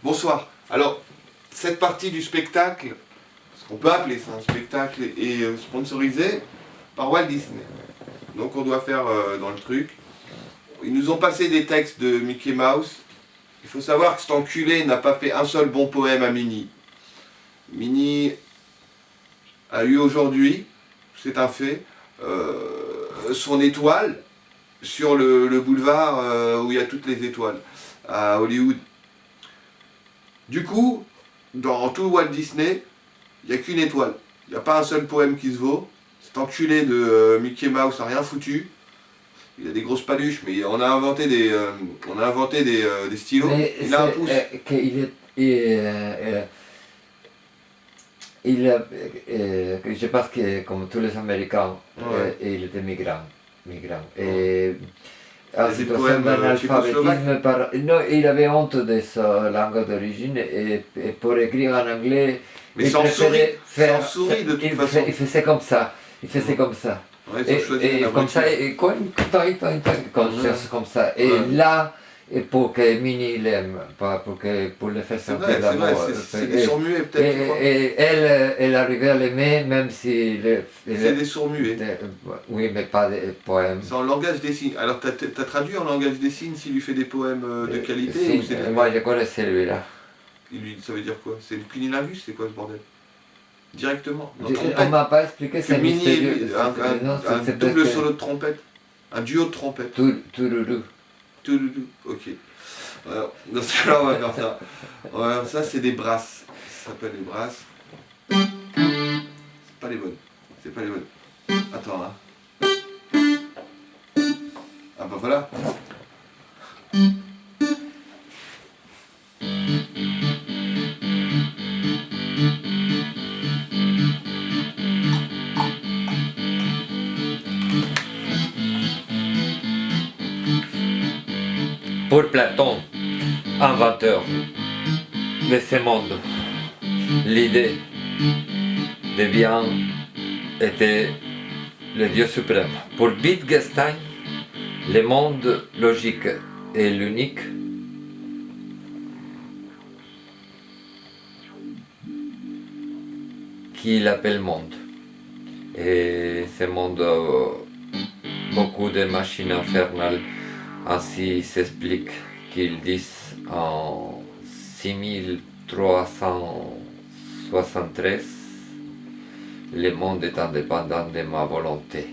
Bonsoir. Alors, cette partie du spectacle, ce qu'on peut appeler ça un spectacle, est sponsorisée par Walt Disney. Donc on doit faire dans le truc. Ils nous ont passé des textes de Mickey Mouse. Il faut savoir que cet enculé n'a pas fait un seul bon poème à Minnie. Minnie a eu aujourd'hui, c'est un fait, son étoile sur le boulevard où il y a toutes les étoiles, à Hollywood. Du coup, dans tout Walt Disney, il n'y a qu'une étoile. Il n'y a pas un seul poème qui se vaut. Cet enculé de Mickey Mouse n'a rien foutu. Il a des grosses paluches, mais on a inventé des stylos. Mais il a un pouce. Je pense que comme tous les Américains, Ouais. il était migrant. Et en Des situation poèmes d'analphabétisme, non, il avait honte de sa langue d'origine et pour écrire en anglais, Mais il sans préférait faire. sans souris de toute façon. Il faisait comme ça. Il faisait comme ça. Ouais, ils ont choisi Et la comme voiture. ça, et quand comme ça. Et Ouais. là, et pour que Minnie l'aime, pas pour le faire C'est sentir vrai, l'amour. c'est des sourds muets peut-être. tu crois Et elle arrivait à l'aimer, même si. C'est des sourds muets. Oui, mais pas des poèmes. C'est en langage des signes. Alors t'as traduit en langage des signes s'il lui fait des poèmes de qualité Si, ou c'est des... moi, je connais celui-là. Ça veut dire quoi? C'est le cunilingus? C'est quoi ce bordel? Directement. En On trompette. m'a pas expliqué, Que c'est Minnie, mystérieux. un double solo de trompette. Un duo de trompette. Touloulou. Touloulou. Ok. Alors, dans ce cas-là, on va faire ça. On va faire ça, c'est des brasses. Ça s'appelle des brasses. C'est pas les bonnes. C'est pas les bonnes. Attends, hein. Ah bah voilà. Pour Platon, inventeur de ce monde, l'idée de bien était le Dieu suprême. Pour Wittgenstein, le monde logique est l'unique qu'il appelle monde. Et ce monde a beaucoup de machines infernales. Ainsi s'explique qu'ils disent en 6373, le monde est indépendant de ma volonté.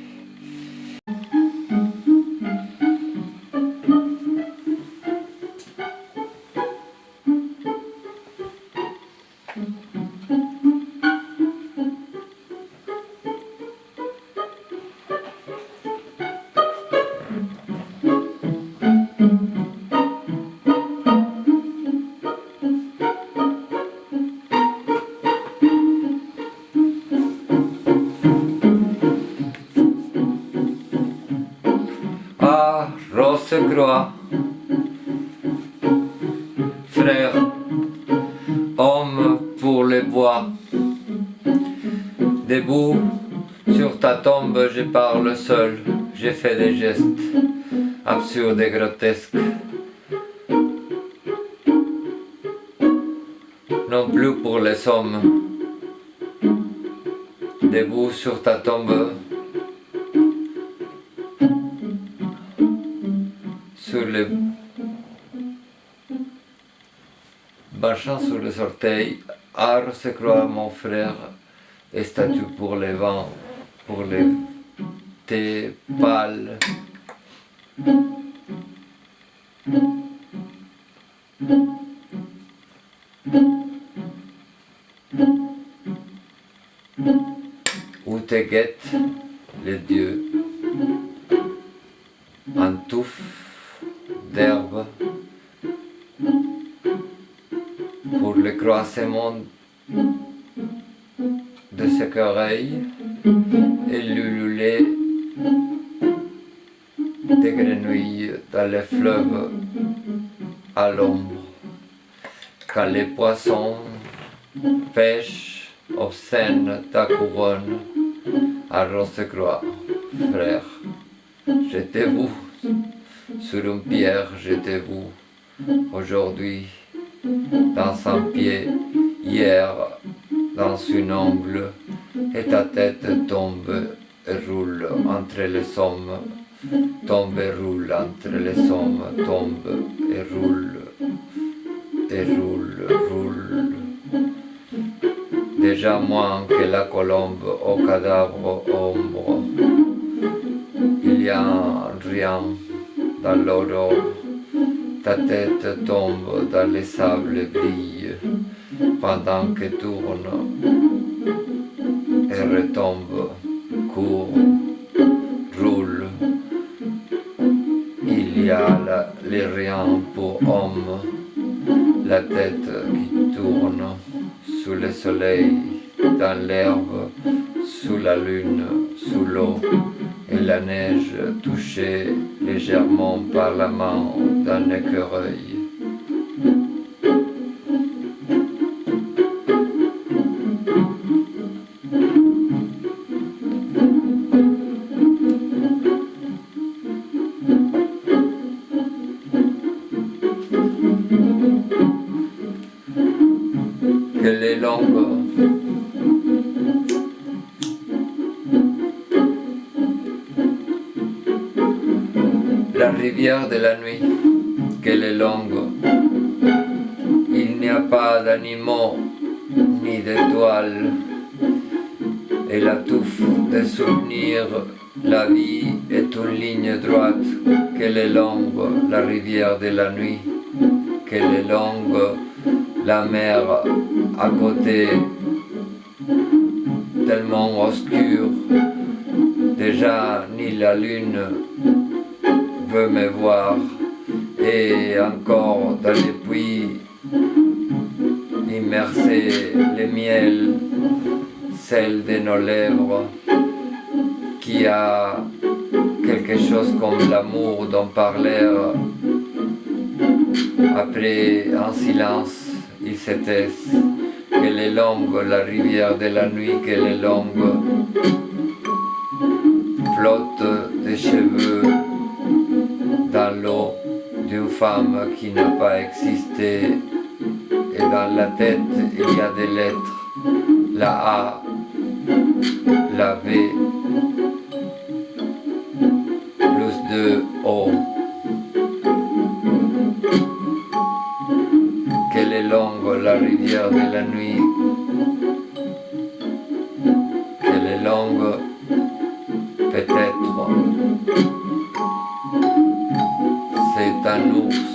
Ah, Rose-Croix, frère, homme pour les bois, debout sur ta tombe, je parle seul, j'ai fait des gestes absurdes et grotesques. Non plus pour les hommes, debout sur ta tombe, sur les marchant sur les orteils, art se croit mon frère, et statue pour les vents, pour les thés pâles. Où te guettent les dieux, un touffe d'herbe pour le croisement de ses oreilles et l'ululer des grenouilles dans les fleuves à l'ombre. Quand les poissons pêchent obscène ta couronne à Rose-Croix, frère, jetez-vous sur une pierre, jetez-vous aujourd'hui dans un pied, hier dans une ongle, et ta tête tombe et roule entre les sommes, tombe et roule entre les sommes, tombe et roule, roule. Déjà moins que la colombe au cadavre ombre, il y a un rien dans l'aurore, ta tête tombe dans les sables brille, pendant que tourne et retombe, court, roule. Il y a les riens pour homme, la tête qui tourne sous le soleil, dans l'herbe, sous la lune, sous l'eau, et la neige touchée légèrement par la main d'un écureuil. Qu'elle est longue, la rivière de la nuit, qu'elle est longue, il n'y a pas d'animaux ni d'étoiles, et la touffe des souvenirs, la vie est une ligne droite, qu'elle est longue, la rivière de la nuit, qu'elle est longue, la mer à côté, tellement obscure, déjà ni la lune veut me voir, et encore dans les puits immersés le miel, celle de nos lèvres, qui a quelque chose comme l'amour dont parlèrent. Après un silence, il se taise, qu'elle est longue, la rivière de la nuit, qu'elle est longue, flotte des cheveux dans l'eau d'une femme qui n'a pas existé, et dans la tête il y a des lettres, la A, la V, plus 2 O. Qu'elle est longue, la rivière de la nuit, qu'elle est longue, peut-être, c'est un ours,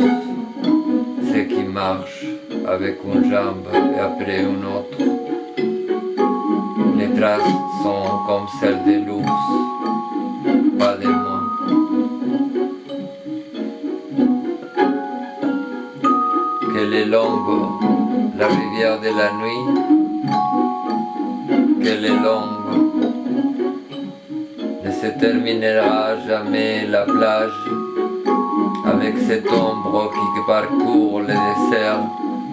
ce qui marche avec une jambe et après une autre. Les traces sont comme celles de l'ours, pas de moi. Qu'elle est longue, la rivière de la nuit, qu'elle est longue, ne se terminera jamais la plage, avec cette ombre qui parcourt le désert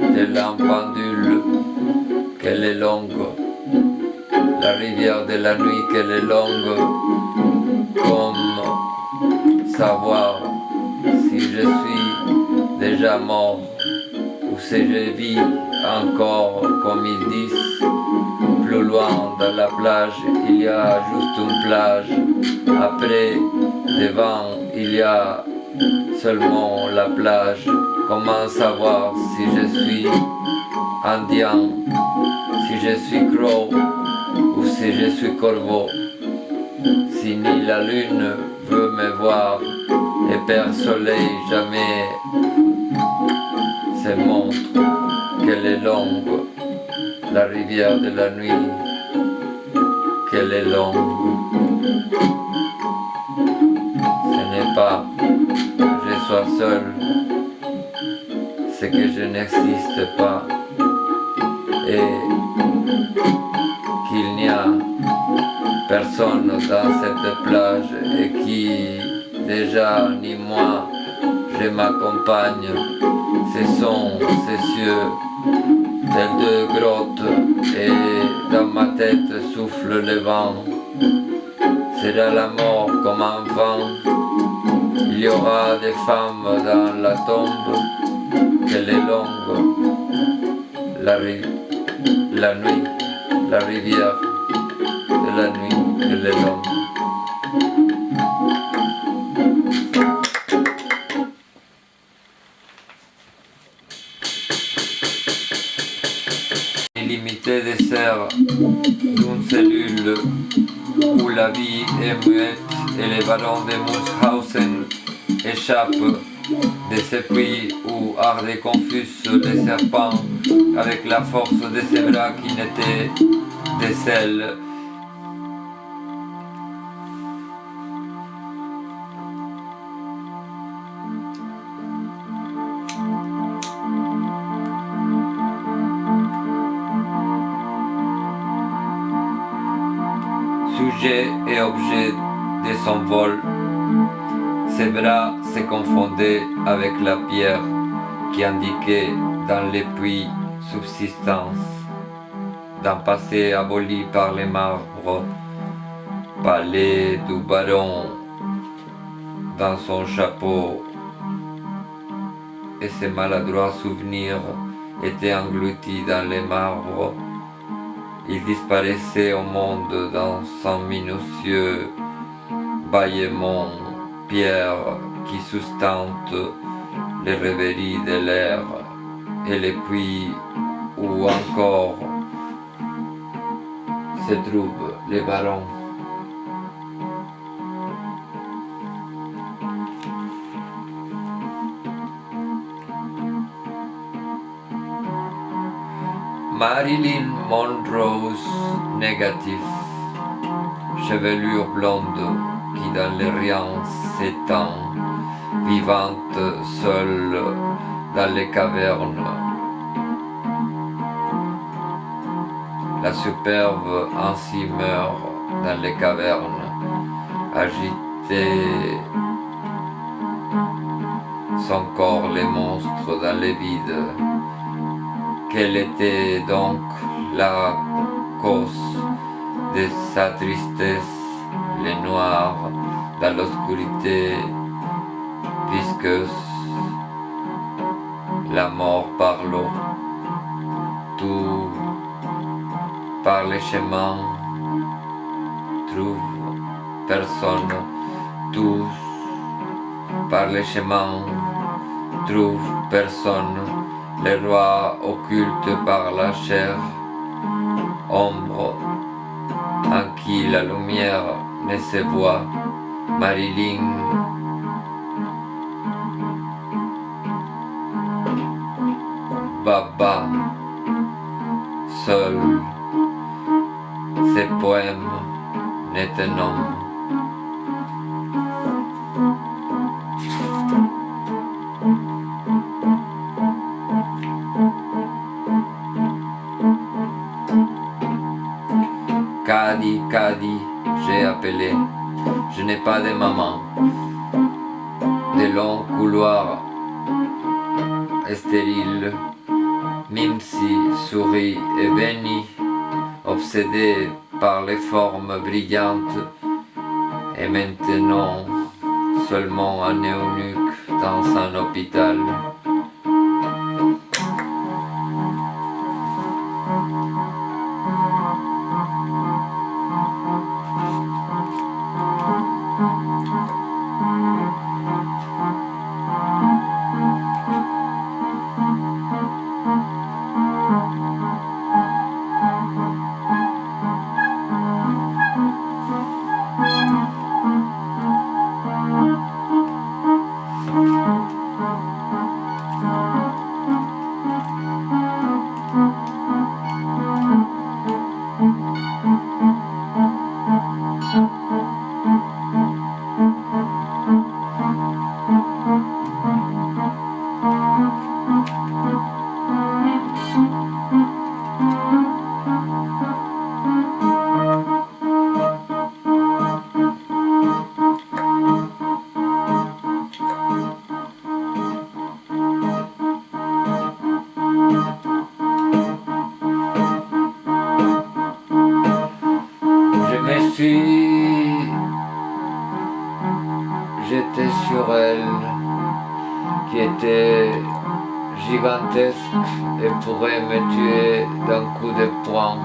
de un pendule, qu'elle est longue, la rivière de la nuit, qu'elle est longue, comme savoir si je suis déjà mort, ou si je vis encore, comme ils disent. Plus loin dans la plage, il y a juste une plage. Après, devant, il y a seulement la plage. Comment savoir si je suis indien, si je suis croc ou si je suis corbeau? Si ni la lune veut me voir et Père Soleil jamais se montre, qu'elle est longue, la rivière de la nuit, qu'elle est longue. Ce n'est pas que je sois seul, c'est que je n'existe pas et qu'il n'y a personne dans cette plage et qui, déjà ni moi, je m'accompagne. Ce sont ces cieux, tels deux grottes, et dans ma tête souffle le vent. Sera la mort comme enfant, il y aura des femmes dans la tombe, qu'elle est longue, la nuit, la rivière de la nuit, qu'elle est longue. Illimité dessert d'une cellule où la vie est muette et les ballons de Munchausen échappent de ces puits où ardaient confus les serpents avec la force de ses bras qui n'étaient des selles. Sujet et objet de son vol, ses bras se confondaient avec la pierre qui indiquait dans les puits subsistance, d'un passé aboli par les marbres, palais du baron dans son chapeau, et ses maladroits souvenirs étaient engloutis dans les marbres. Il disparaissait au monde dans son minutieux bâillement, pierre qui sustente les rêveries de l'air et les puits où encore se trouvent les barons. Marilyn Monroe's négatif, chevelure blonde qui dans les riens s'étend, vivante seule dans les cavernes. La superbe ainsi meurt dans les cavernes, agitée son corps les monstres dans les vides. Quelle était donc la cause de sa tristesse, les noirs dans l'obscurité visqueuse, la mort par l'eau, tout par les chemins, trouve personne, tous par les chemins, trouve personne. Les rois occultes par la chair, ombre en qui la lumière ne se voit, Marilyn. Baba, seul, ses poèmes n'étaient non. Cady, j'ai appelé, je n'ai pas de maman. De longs couloirs stériles, Mimsy sourit et Benny, obsédé par les formes brillantes, et maintenant seulement un eunuque dans un hôpital. J'étais sur elle, qui était gigantesque et pourrait me tuer d'un coup de poing.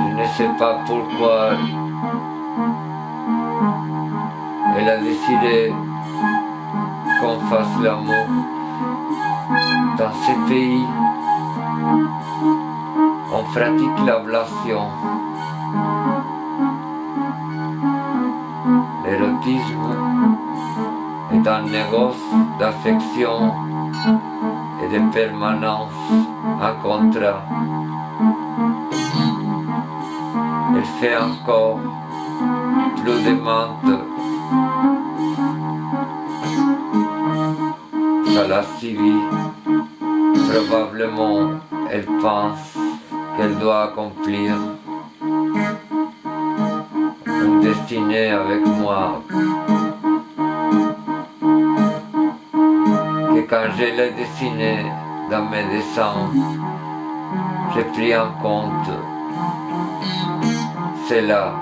Je ne sais pas pourquoi elle a décidé qu'on fasse l'amour. Dans ce pays, on pratique l'ablation. L'érotisme est un négoce d'affection et de permanence, un contrat. Elle fait encore plus de menthe. Ça la suivi. Probablement, elle pense qu'elle doit accomplir une destinée avec moi. Que quand je l'ai dessiné dans mes dessins, j'ai pris en compte cela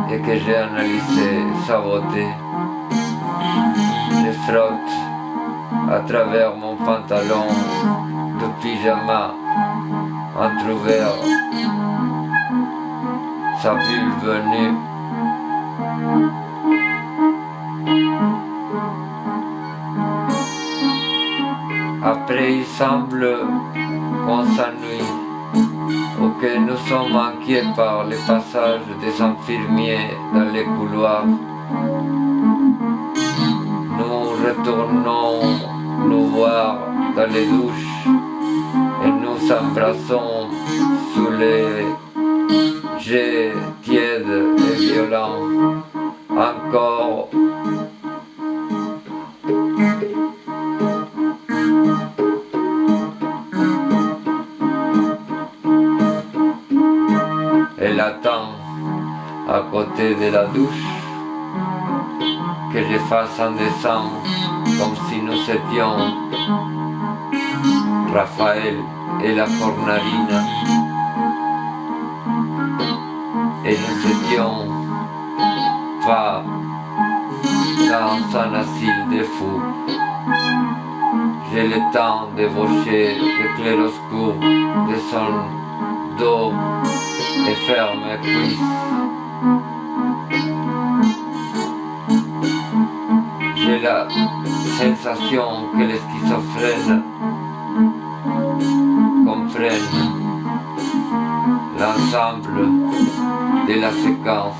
et que j'ai analysé sa beauté. Je frotte à travers mon pantalon de pyjama entrouvert sa vulve nue. Après il semble qu'on s'ennuie ou que nous sommes inquiets par le passage des infirmiers dans les couloirs. Nous retournons nous voir dans les douches et nous embrassons sous les jets tièdes et violents. Encore elle attend à côté de la douche que je fasse un dessin comme si nous étions Raphaël et la Fornarina et nous étions pas dans un asile de fous. J'ai le temps d'ébaucher le clair-obscur de son dos et faire mes cuisses. J'ai la sensation que les schizophrènes comprennent l'ensemble de la séquence.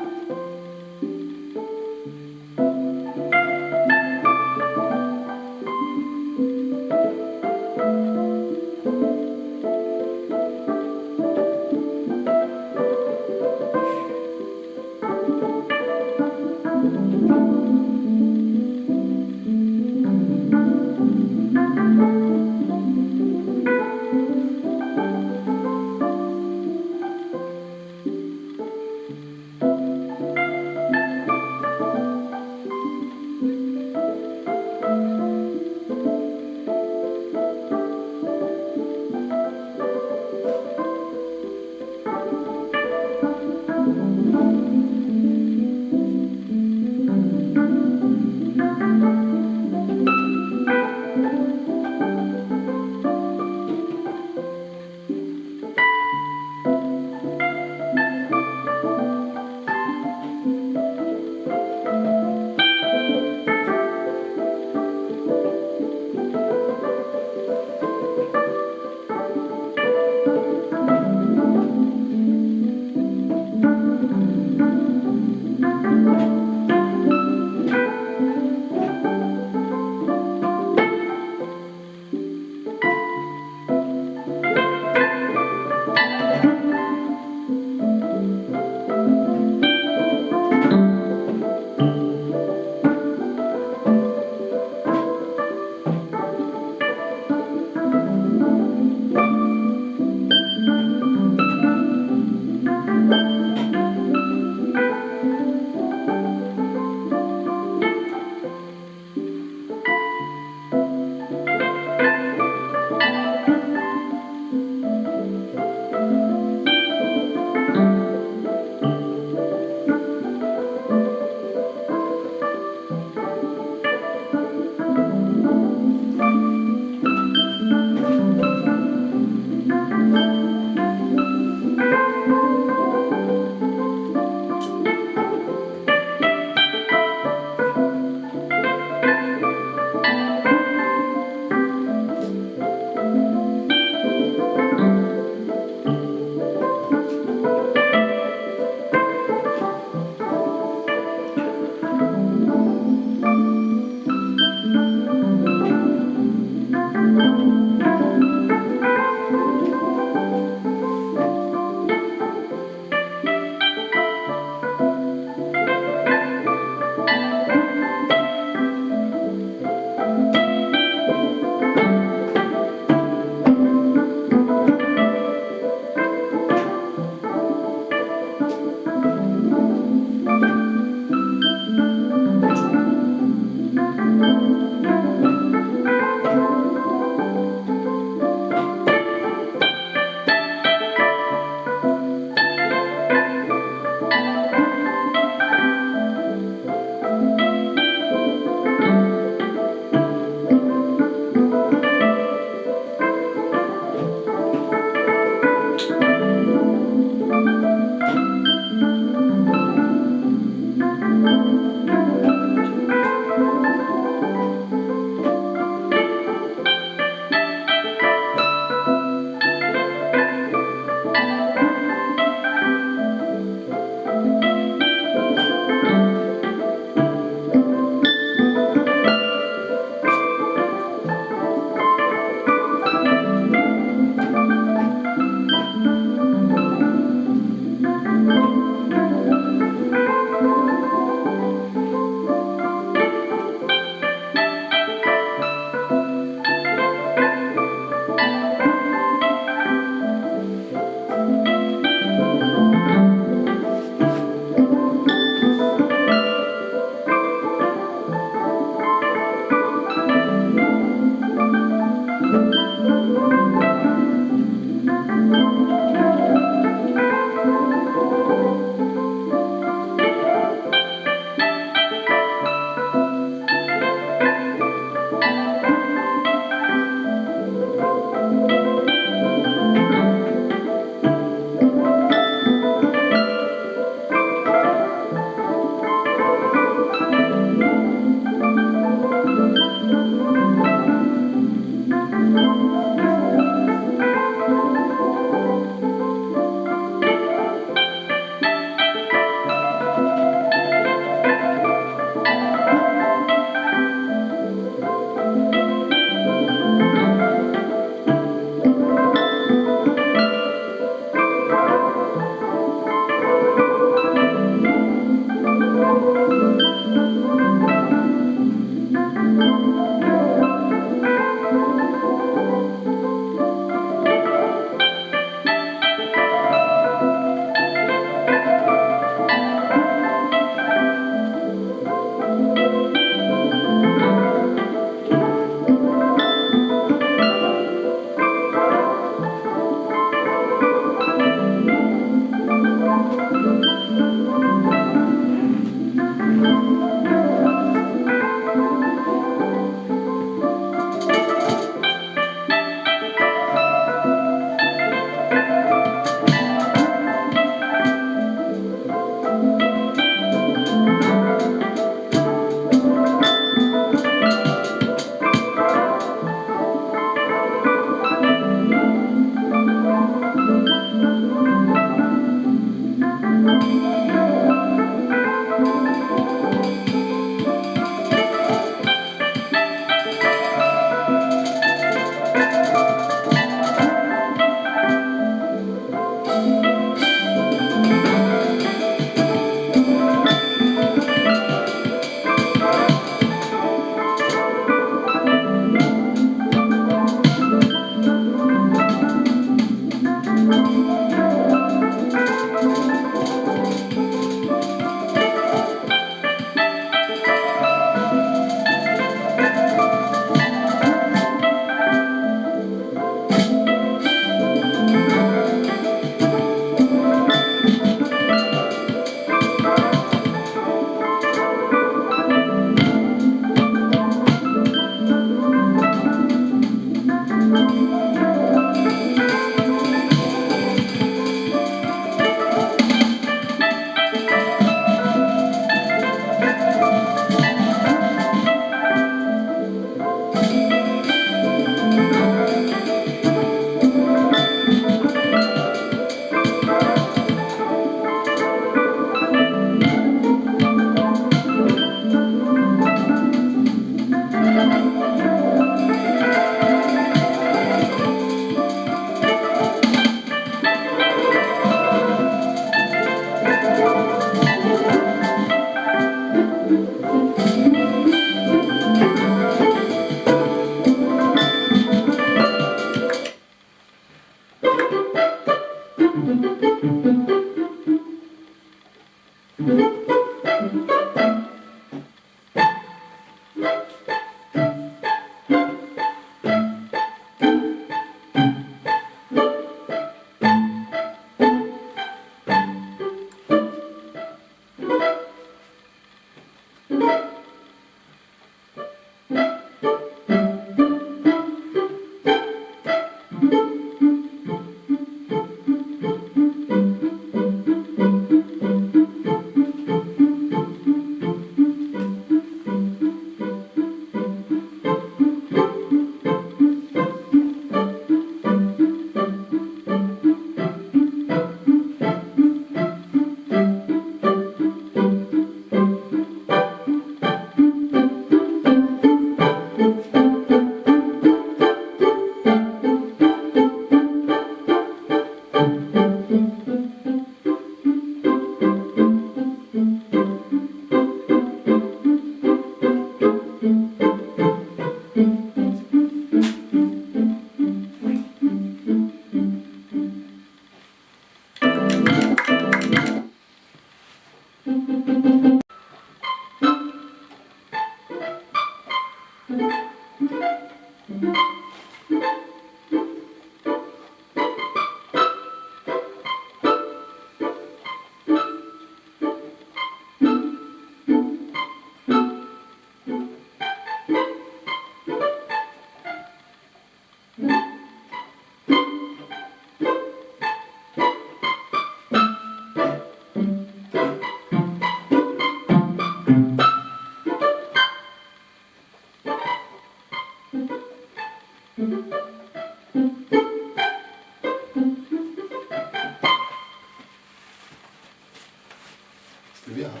C'était bien. Hein,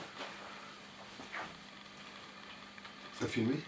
ça filmait.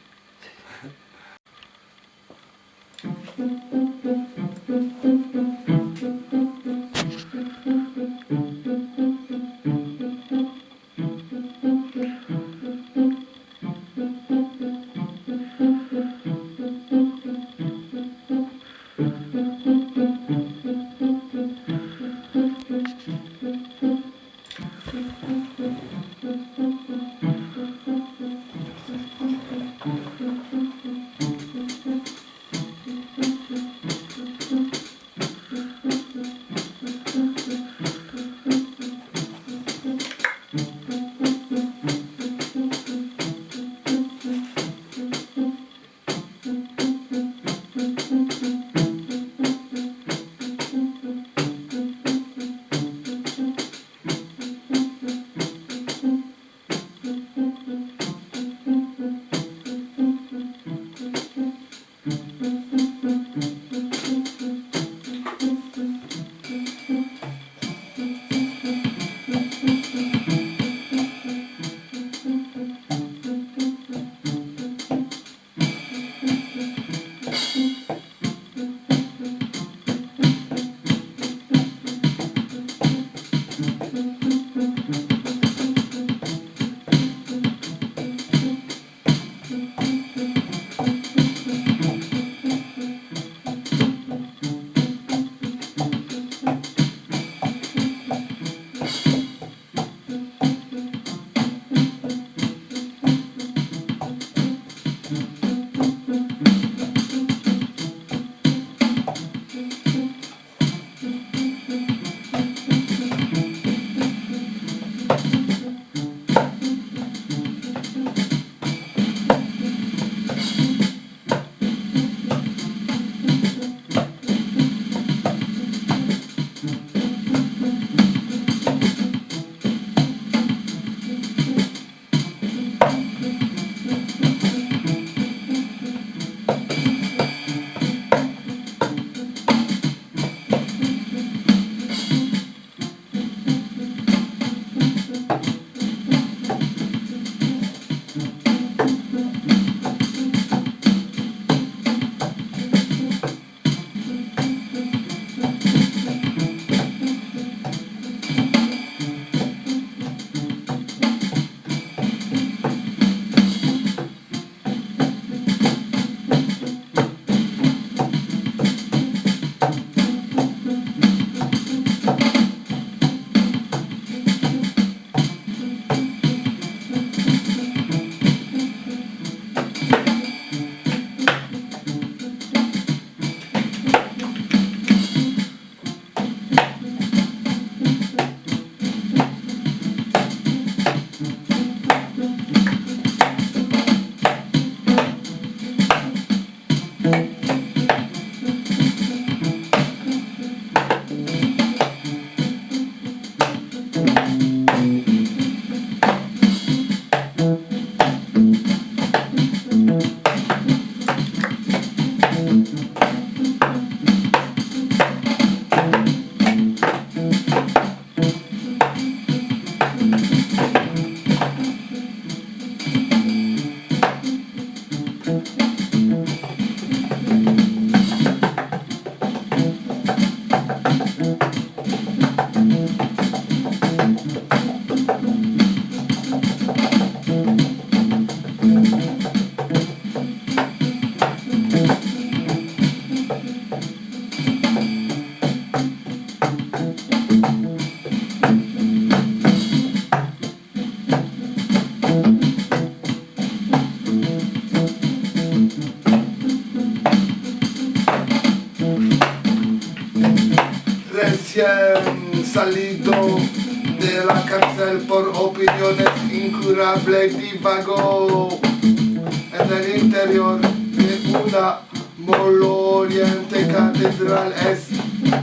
recién salido de la cárcel por opiniones incurables, divagó en el interior de una maloliente catedral. Es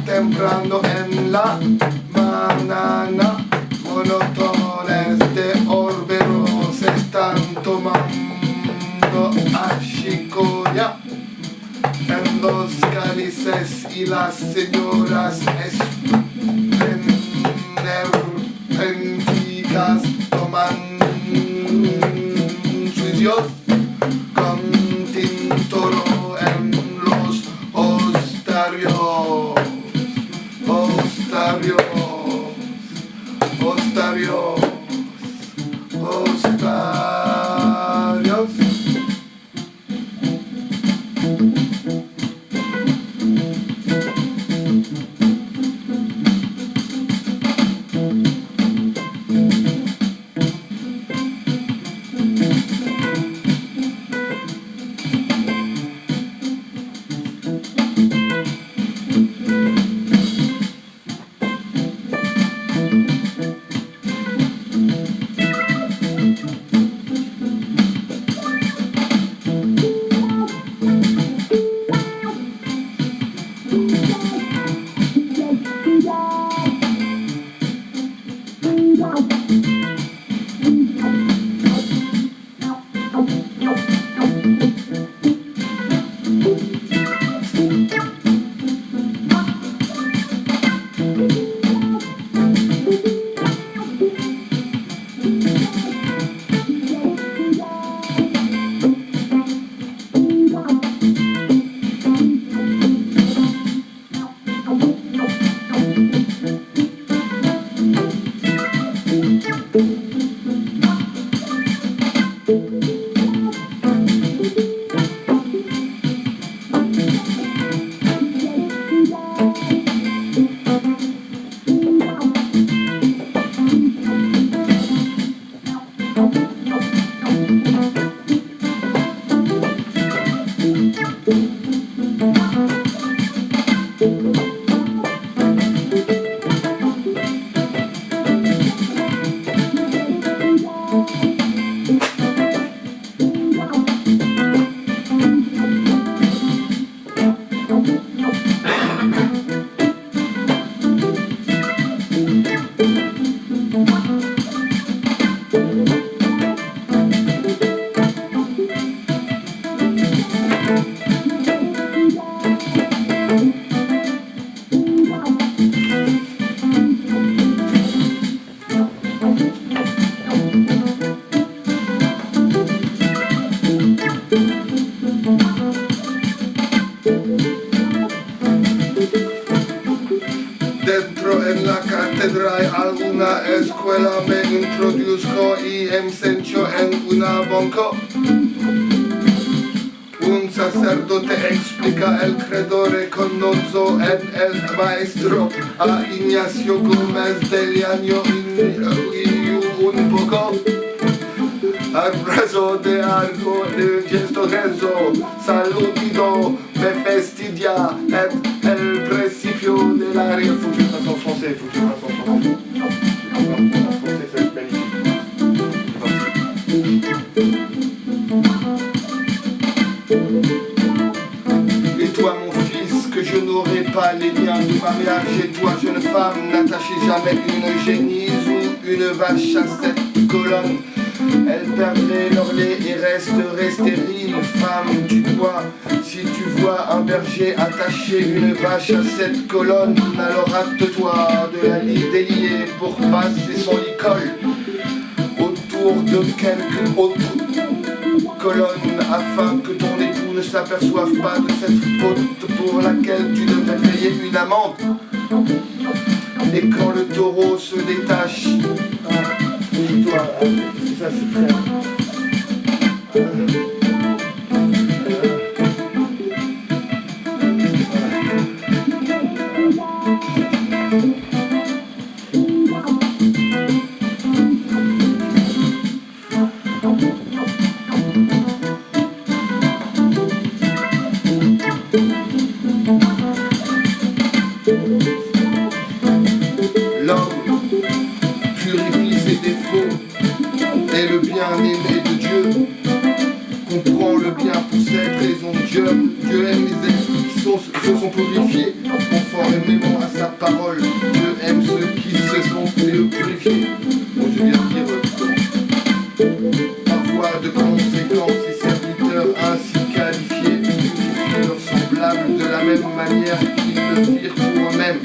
temprano en la mañana, monotones de orberos están tomando achicoya en los cálices y las señoras esperpénticas toman suicios con tintoro en los ostarios. Alguna escuela me introduzco y me sento en una banca. Un sacerdote explica el credo, reconoce en el maestro a Ignacio Gómez del Año y un poco abrazo de algo de gesto rezo, saludido, me fastidia en el principio de la rue. Faut que je fasse en français, faut que je fasse en français. En français, ça va être magnifique. Et toi mon fils, que je n'aurai pas les liens de mariage, et toi jeune femme, n'attachez jamais une génisse ou une vache à 7 colonnes. Elles perdraient leur lait et resteraient stériles. Femme, tu dois, si tu vois un berger attacher une vache à 7 colonnes, alors hâte-toi de la délier pour passer son licol autour de quelques autres colonnes, afin que ton époux ne s'aperçoive pas de cette faute pour laquelle tu devrais payer une amende. Et quand le taureau se détache, toi, ça c'est très... Dieu aime les êtres qui se sont purifiés, conformément à sa parole. Dieu aime ceux qui se sont purifiés. Bon, je viens de dire parfois de conséquences, ses serviteurs ainsi qualifiés purifient leurs semblables de la même manière qu'ils le firent pour eux-mêmes,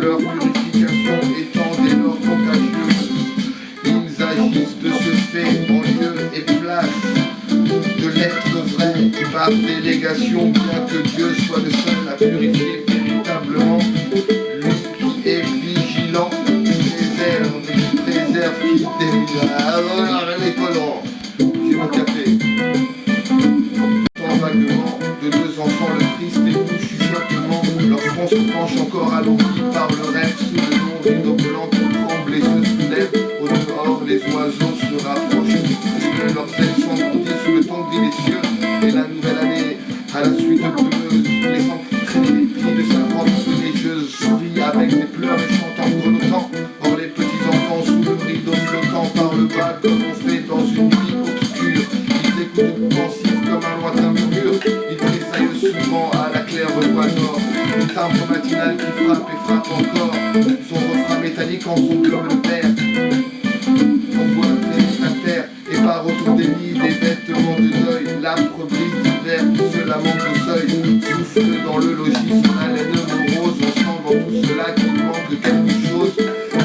leur purification étant dès lors contagieuse. Ils agissent de ce fait en lieu et place de l'être vrai par délégation, bien que Dieu soit le seul à purifier véritablement. Lui qui est vigilant, qui préserve, qui dévie. Alors les colons, j'ai mon café. Vaguement de deux enfants, le triste époux chuchotement, leur front se penche encore alourdi par le rêve sous le long rideau blanc qui tremble et se soulève. Au dehors, les oiseaux se rapprochent de leurs ailes s'engourdissent sous le ton délicieux. Et la nouvelle année, à la suite plumeuse, laissant traîner les plis de sa robe neigeuse, sourit avec des pleurs et chantant grelottant. Or les petits enfants sous le rideau flottant par le bas comme on fait dans une nuit obscure, ils écoutent pensifs comme un lointain murmure. Ils tressaillent souvent à la claire-voie d'or, du timbre matinal qui frappe et frappe encore, son refrain métallique en son globe de verre. On voit traîner à terre et par autour des lits des vêtements de deuil, l'âpre brise d'hiver qui se lamente au seuil, souffle dans le logis son haleine morose. On sent dans tout cela qu'il manque de quelque chose.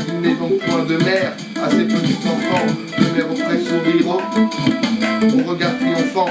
Il n'est donc point de mère à ces petits enfants, de mère au frais sourire, au regard triomphant.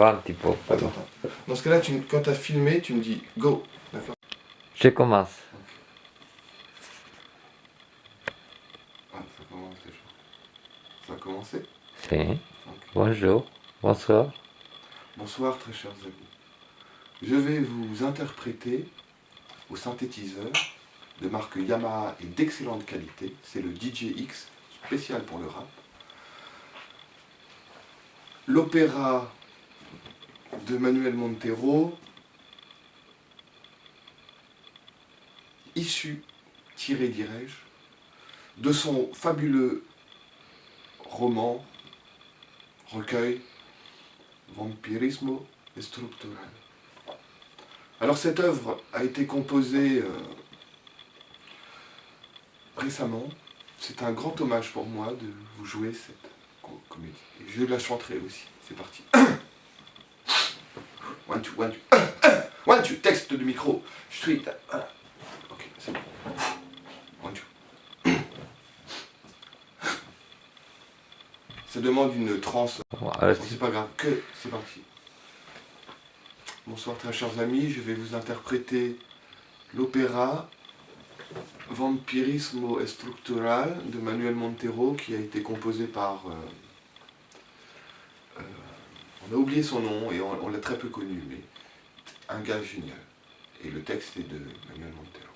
Va un petit peu. Attends. Dans ce cas-là, quand tu as filmé, tu me dis go. D'accord. Je commence. Ah, ça commence déjà. Ça a commencé? Si. Ok. Bonjour. Bonsoir. Bonsoir, très chers amis. Je vais vous interpréter au synthétiseur de marque Yamaha et d'excellente qualité. C'est le DJX spécial pour le rap. L'opéra de Manuel Montero, issu, tiré dirais-je, de son fabuleux roman, recueil, Vampirismo Estructural. Alors cette œuvre a été composée récemment. C'est un grand hommage pour moi de vous jouer cette comédie. Et je la chanterai aussi. C'est parti. One, two, one, two. One, two, texte de micro. Street. Ok, c'est bon. One, two. Ça demande une transe. Bon, C'est pas grave, que c'est parti. Bonsoir très chers amis, je vais vous interpréter l'opéra Vampirismo Estructural de Manuel Montero qui a été composé par... on a oublié son nom et on l'a très peu connu, mais un gars génial. Et le texte est de Manuel Montero.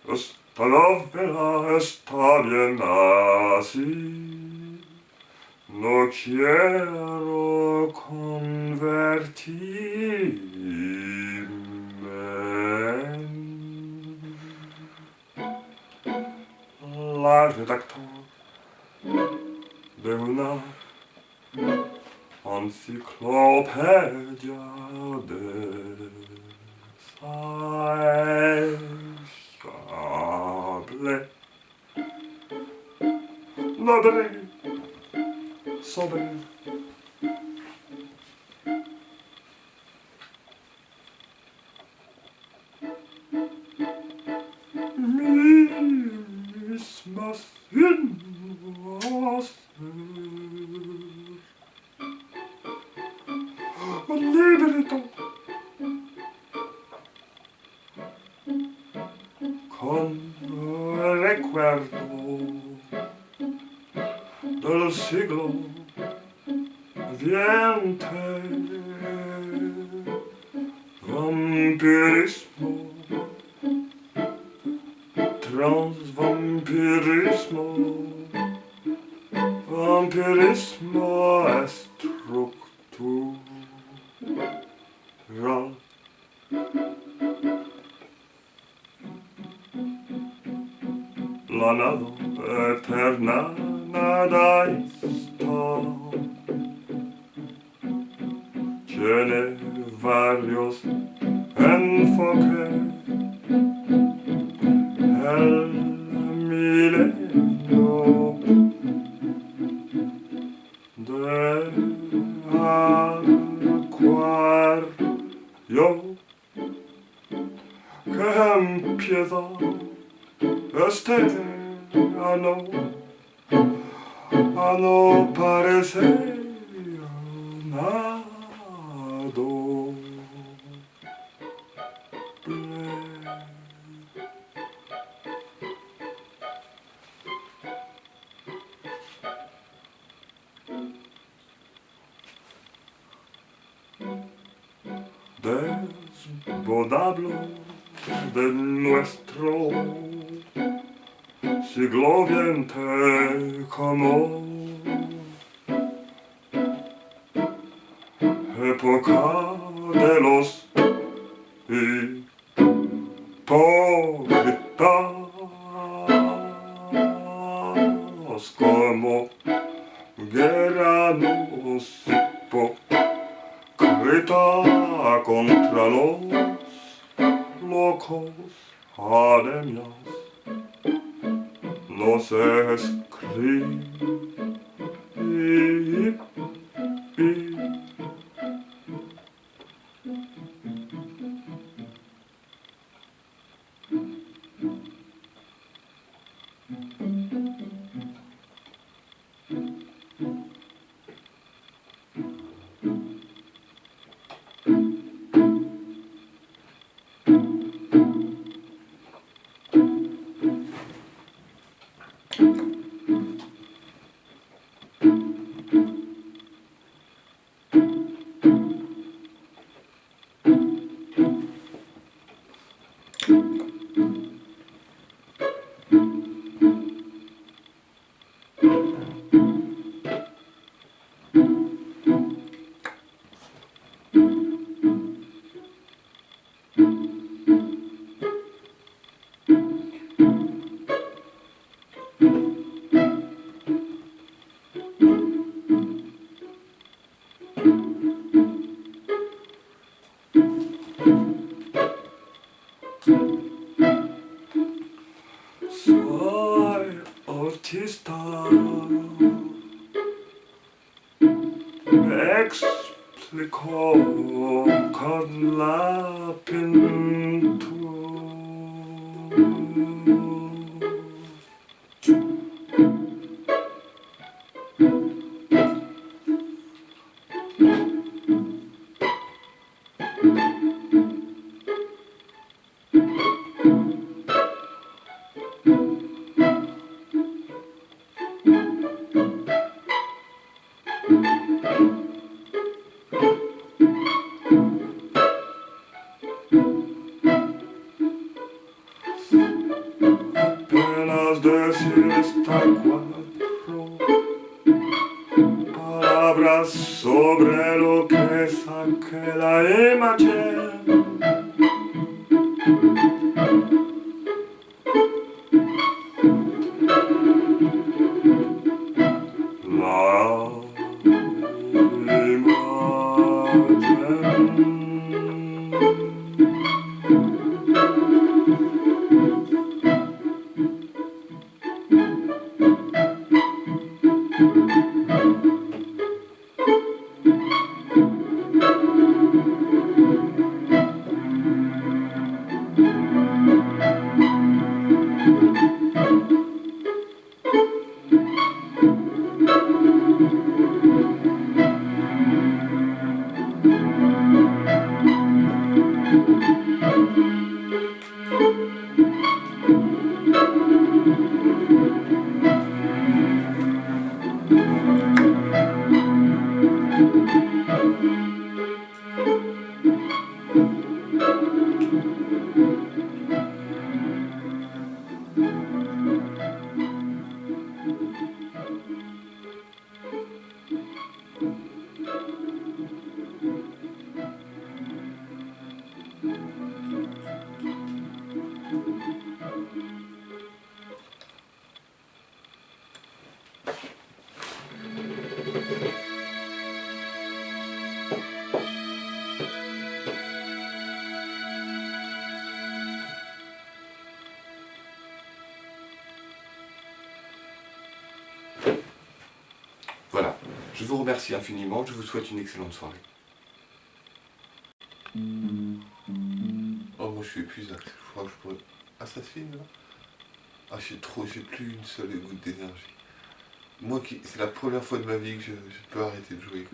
Esta novela está bien así, no quiero convertirme en la redactor de una enciclopedia desechable. Noble, sobre. con recuerdo del siglo XX. Vampirismo, transvampirismo, vampirismo estructural. La nada eterna, nada está. Tiene varios enfoques. El milenio de Acuario que empieza este a no parecer nada. Desbordable de nuestro siglo XX como época de los hipócritas, como guerra nos hipócrita contra los locos ademias. Nos escribe soy autista, me explicó con la pintura. Apenas decir esta cuatro palabras sobre lo que saqué la imagen. La Voilà, je vous remercie infiniment, je vous souhaite une excellente soirée. Oh, moi je suis épuisé, je crois que je pourrais... Ah, ça se filme là? Ah, j'ai plus une seule goutte d'énergie. Moi, c'est la première fois de ma vie que je peux arrêter de jouer.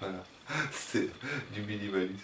Voilà, c'est du minimalisme.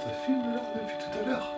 Ça filme là depuis tout à l'heure.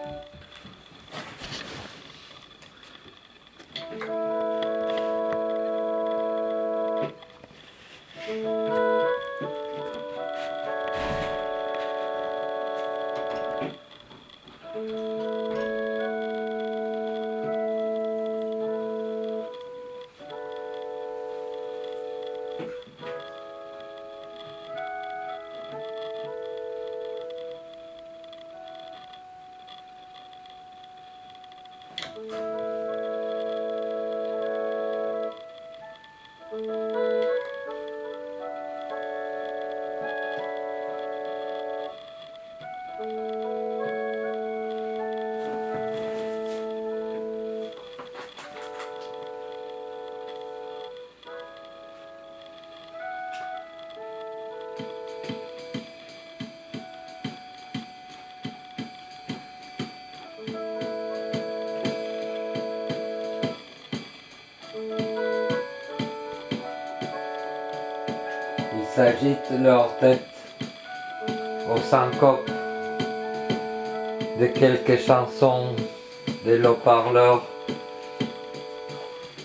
Ils s'agitent leur tête au syncope de quelques chansons, des haut-parleurs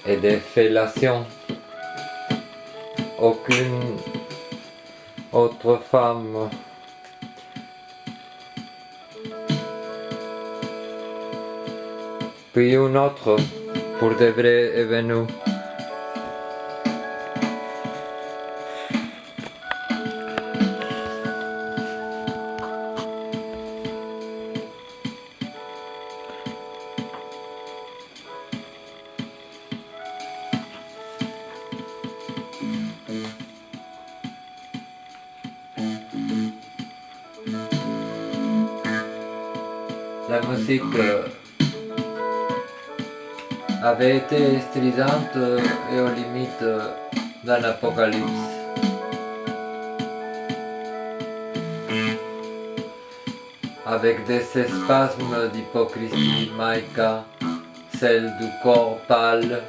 et des fellations. Aucune autre femme puis une autre pour de vrai est venue. La musique avait été stridente et aux limites d'un apocalypse. avec des spasmes d'hypocrisie maïka, celle du corps pâle,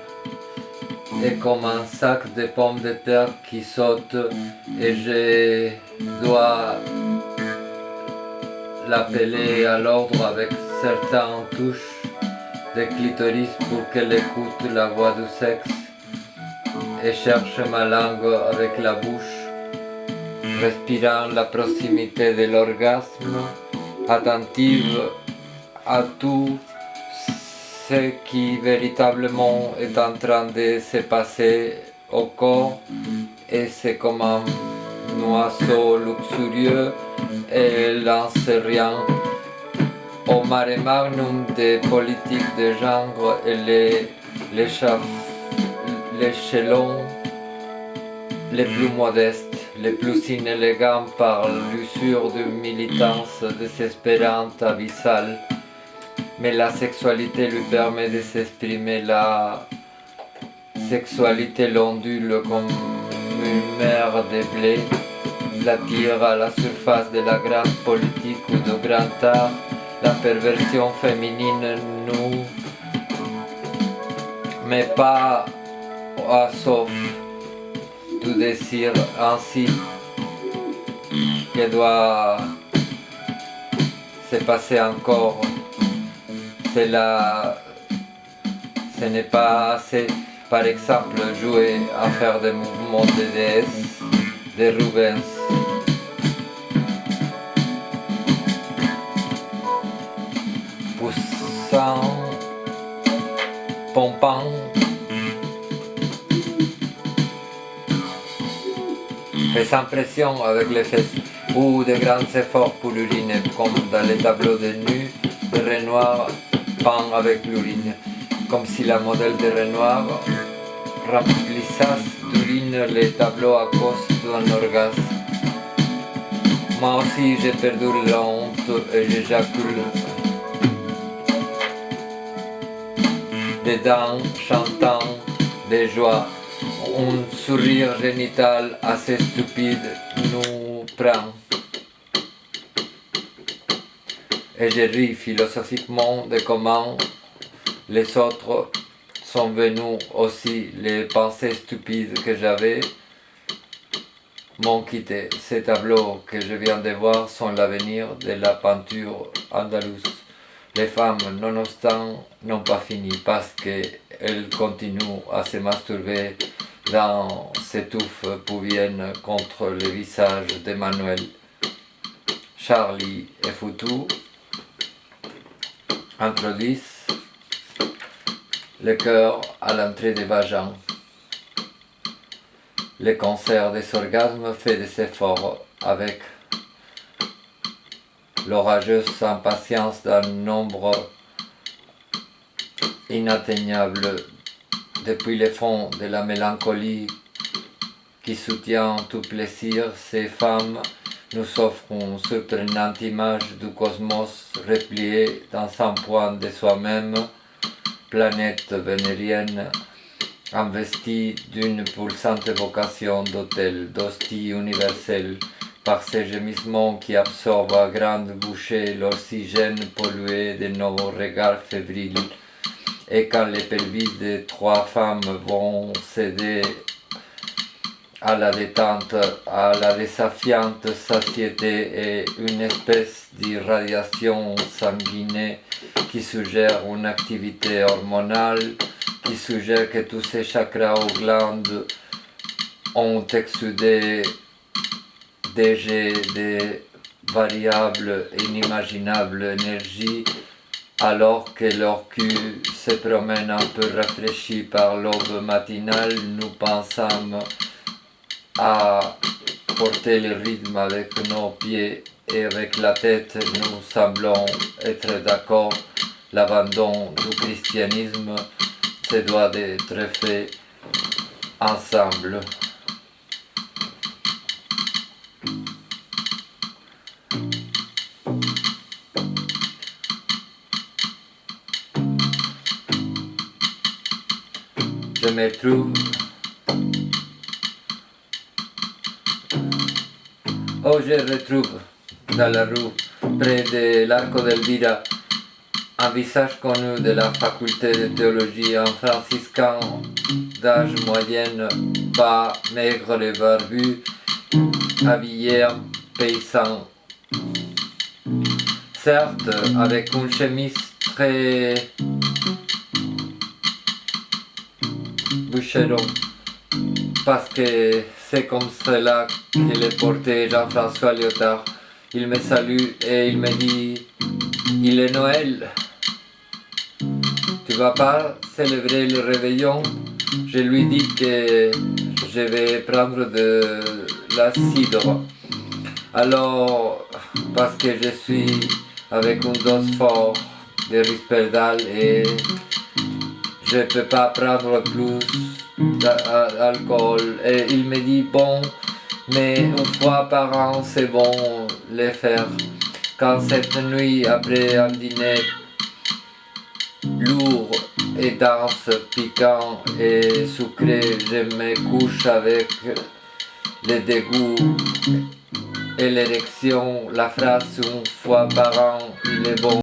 est comme un sac de pommes de terre qui saute et je dois l'appeler à l'ordre avec certaines touches de clitoris pour qu'elle écoute la voix du sexe et cherche ma langue avec la bouche, respirant la proximité de l'orgasme, attentive à tout ce qui véritablement est en train de se passer au corps, et c'est comme un oiseau luxurieux et lancérien au mare magnum des politiques de genre et l'échelon les plus modestes, les plus inélégants par l'usure de militance désespérante abyssale. Mais la sexualité lui permet de s'exprimer. La sexualité l'ondule comme une mer de blé, l'attire à la surface de la grande politique ou de grand art. La perversion féminine nous met pas à sauf du désir ainsi que doit se passer encore. Ce n'est pas assez, par exemple, jouer à faire des mouvements de déesse, de Rubens. Poussant, pompant, faisant pression avec les fesses, ou de grands efforts pour l'urine, comme dans les tableaux de nu de Renoir peint avec l'urine, comme si la modèle de Renoir remplissait d'urine les tableaux à cause d'un orgasme. Moi aussi j'ai perdu la honte et j'éjacule dedans, chantant de joie. Un sourire génital assez stupide nous prend. Et je ris philosophiquement de comment les autres sont venus aussi, les pensées stupides que j'avais m'ont quitté. Ces tableaux que je viens de voir sont l'avenir de la peinture andalouse. Les femmes, nonobstant, n'ont pas fini parce qu'elles continuent à se masturber dans ces touffes pouviennes contre le visage d'Emmanuel. Charlie et Foutou introduisent le cœur à l'entrée des vagins. Le concert des orgasmes fait des efforts avec l'orageuse impatience d'un nombre inatteignable depuis le fond de la mélancolie qui soutient tout plaisir. Ces femmes nous offrent une surprenante image du cosmos replié dans un point de soi-même, planète vénérienne investie d'une pulsante vocation d'autel, d'hostie universelle, par ces gémissements qui absorbent à grandes bouchées l'oxygène pollué de nos regards fébriles. Et quand les pelvis de trois femmes vont céder à la détente, à la désafiante satiété et une espèce d'irradiation sanguinée qui suggère une activité hormonale, qui suggère que tous ces chakras aux glandes ont exudé des jets de variables et inimaginables énergies, alors que leur cul se promène un peu rafraîchi par l'aube matinale. Nous pensons à porter le rythme avec nos pieds et avec la tête nous semblons être d'accord. L'abandon du christianisme se doit d'être fait ensemble. Je me trouve. Oh, je retrouve dans la rue près de l'Arco d'Elvira, un visage connu de la faculté de théologie, un franciscain d'âge moyenne, bas, maigre et barbu, habillé en paysan. Certes, avec une chemise très boucheron, parce que c'est comme cela qu'il est porté Jean-François Lyotard. Il me salue et il me dit « Il est Noël, tu vas pas célébrer le réveillon ?» Je lui dis que je vais prendre de la cidre. Alors, parce que je suis avec une dose forte de Risperdal et je ne peux pas prendre plus d'alcool. Et il me dit bon, mais une fois par an c'est bon le faire. Quand cette nuit après un dîner lourd et dense, piquant et sucré, je me couche avec le dégoût et l'érection, la phrase une fois par an, il est bon.